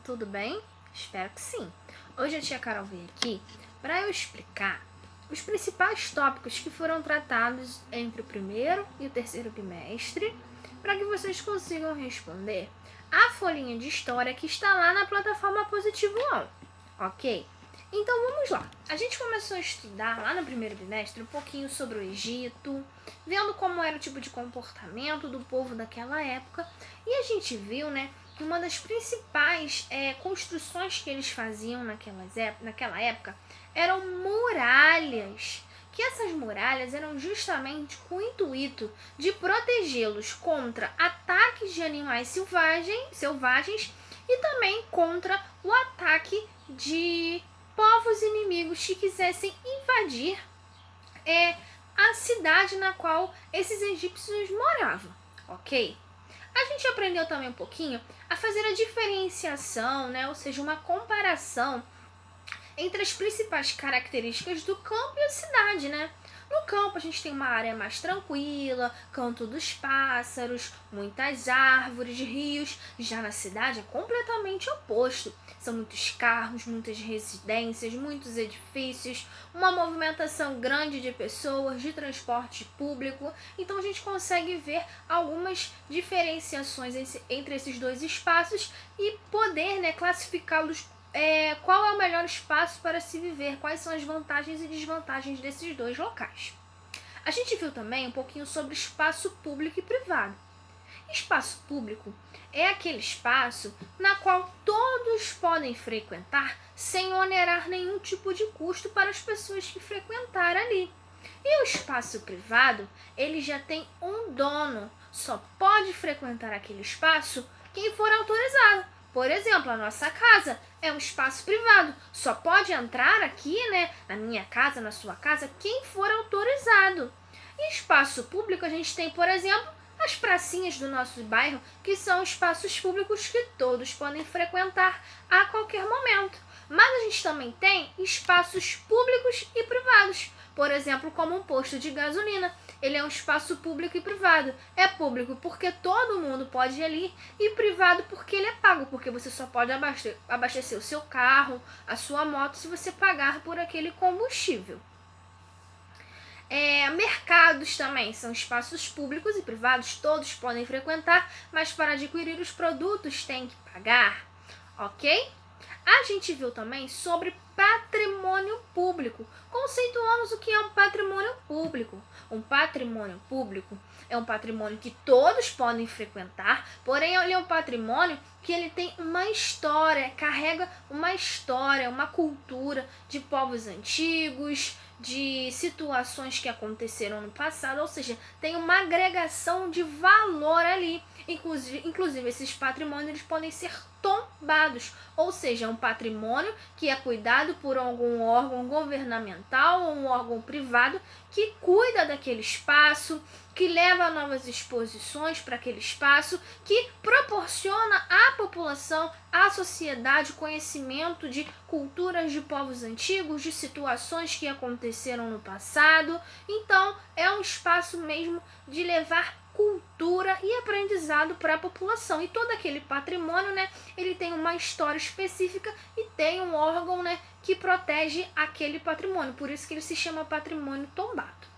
tudo bem? Espero que sim. Hoje a tia Carol veio aqui para eu explicar os principais tópicos que foram tratados entre o primeiro e o terceiro bimestre, para que vocês consigam responder a folhinha de história que está lá na plataforma Positivo On, ok? Então vamos lá. A gente começou a estudar lá no primeiro bimestre um pouquinho sobre o Egito, vendo como era o tipo de comportamento do povo daquela época, e a gente viu, que uma das principais construções que eles faziam naquela época eram muralhas. Que essas muralhas eram justamente com o intuito de protegê-los contra ataques de animais selvagens e também contra o ataque de povos inimigos que quisessem invadir a cidade na qual esses egípcios moravam, ok? A gente aprendeu também um pouquinho a fazer a diferenciação, ou seja, uma comparação entre as principais características do campo e a cidade, No campo a gente tem uma área mais tranquila, canto dos pássaros, muitas árvores, rios. Já na cidade é completamente oposto. São muitos carros, muitas residências, muitos edifícios, uma movimentação grande de pessoas, de transporte público. Então a gente consegue ver algumas diferenciações entre esses dois espaços e poder classificá-los. Qual é o melhor espaço para se viver, quais são as vantagens e desvantagens desses dois locais. A gente viu também um pouquinho sobre espaço público e privado. Espaço público é aquele espaço na qual todos podem frequentar sem onerar nenhum tipo de custo para as pessoas que frequentarem ali. E o espaço privado, ele já tem um dono, só pode frequentar aquele espaço quem for autorizado. Por exemplo, a nossa casa é um espaço privado. Só pode entrar aqui, na minha casa, na sua casa, quem for autorizado. E espaço público, a gente tem, por exemplo, as pracinhas do nosso bairro, que são espaços públicos que todos podem frequentar a qualquer momento. Mas a gente também tem espaços públicos e privados. Por exemplo, como um posto de gasolina. Ele é um espaço público e privado. É público porque todo mundo pode ir ali e privado porque ele é pago, porque você só pode abastecer o seu carro, a sua moto, se você pagar por aquele combustível. Mercados também são espaços públicos e privados, todos podem frequentar, mas para adquirir os produtos tem que pagar, ok? A gente viu também sobre patrimônio público. Conceituamos o que é um patrimônio público. Um patrimônio público é um patrimônio que todos podem frequentar, porém ele é um patrimônio que ele tem uma história, carrega uma história, uma cultura de povos antigos, de situações que aconteceram no passado, ou seja, tem uma agregação de valor ali. Inclusive esses patrimônios eles podem ser tombados, ou seja, um patrimônio que é cuidado por algum órgão governamental ou um órgão privado que cuida daquele espaço, que leva a novas exposições para aquele espaço, que proporciona à população, à sociedade, conhecimento de culturas de povos antigos, de situações que aconteceram no passado. Então, é um espaço mesmo de levar cultura e aprendizado para a população. E todo aquele patrimônio, ele tem uma história específica e tem um órgão, que protege aquele patrimônio. Por isso que ele se chama patrimônio tombado.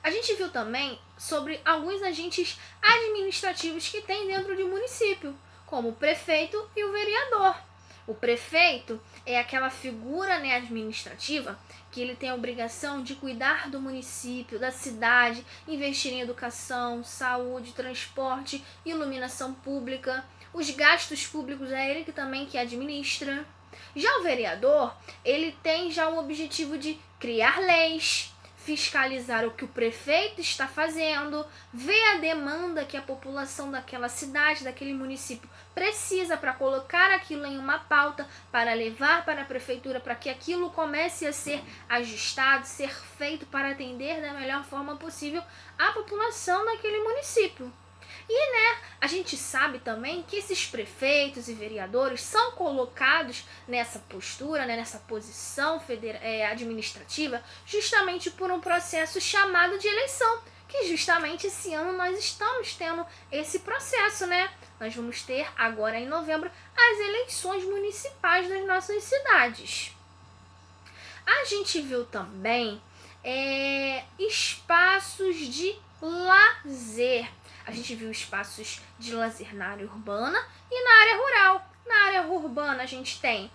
A gente viu também sobre alguns agentes administrativos que tem dentro de um município, como o prefeito e o vereador. O prefeito é aquela figura administrativa que ele tem a obrigação de cuidar do município, da cidade, investir em educação, saúde, transporte, iluminação pública. Os gastos públicos é ele que administra. Já o vereador, ele tem já o objetivo de criar leis, fiscalizar o que o prefeito está fazendo, ver a demanda que a população daquela cidade, daquele município precisa para colocar aquilo em uma pauta, para levar para a prefeitura, para que aquilo comece a ser ajustado, ser feito para atender da melhor forma possível a população daquele município. E a gente sabe também que esses prefeitos e vereadores são colocados nessa postura, nessa posição administrativa, justamente por um processo chamado de eleição, que justamente esse ano nós estamos tendo esse processo, né? Nós vamos ter agora em novembro as eleições municipais das nossas cidades. A gente viu também espaços de lazer. A gente viu espaços de lazer na área urbana e na área rural. Na área urbana a gente tem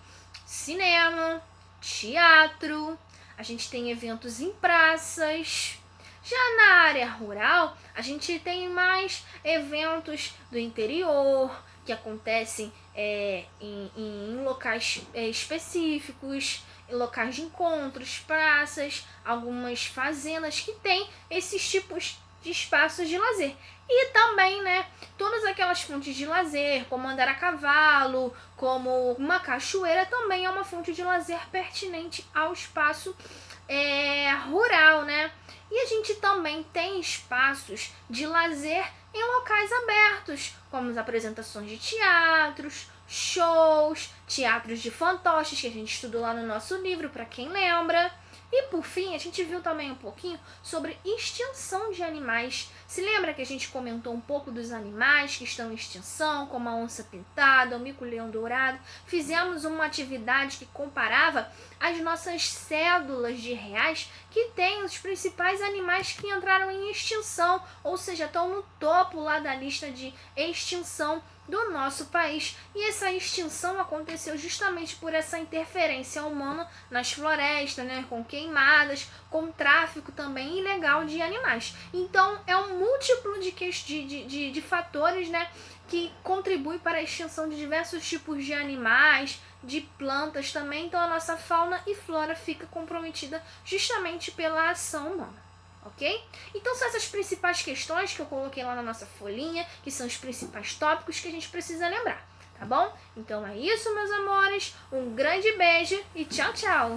cinema, teatro, a gente tem eventos em praças. Já na área rural, a gente tem mais eventos do interior, que acontecem em locais específicos, em locais de encontros, praças, algumas fazendas que têm esses tipos de espaços de lazer. E também, né, todas aquelas fontes de lazer, como andar a cavalo, como uma cachoeira, também é uma fonte de lazer pertinente ao espaço rural, né? E a gente também tem espaços de lazer em locais abertos, como as apresentações de teatros, shows, teatros de fantoches, que a gente estudou lá no nosso livro, para quem lembra. E por fim, a gente viu também um pouquinho sobre extinção de animais. Se lembra que a gente comentou um pouco dos animais que estão em extinção, como a onça-pintada, o mico-leão dourado? Fizemos uma atividade que comparava as nossas cédulas de reais que tem os principais animais que entraram em extinção, ou seja, estão no topo lá da lista de extinção do nosso país. E essa extinção aconteceu justamente por essa interferência humana nas florestas, né, com queimadas, com tráfico também ilegal de animais. Então é um múltiplo de fatores, né, que contribui para a extinção de diversos tipos de animais, de plantas também. Então a nossa fauna e flora fica comprometida justamente pela ação humana. Ok? Então são essas principais questões que eu coloquei lá na nossa folhinha, que são os principais tópicos que a gente precisa lembrar, tá bom? Então é isso, meus amores, um grande beijo e tchau, tchau!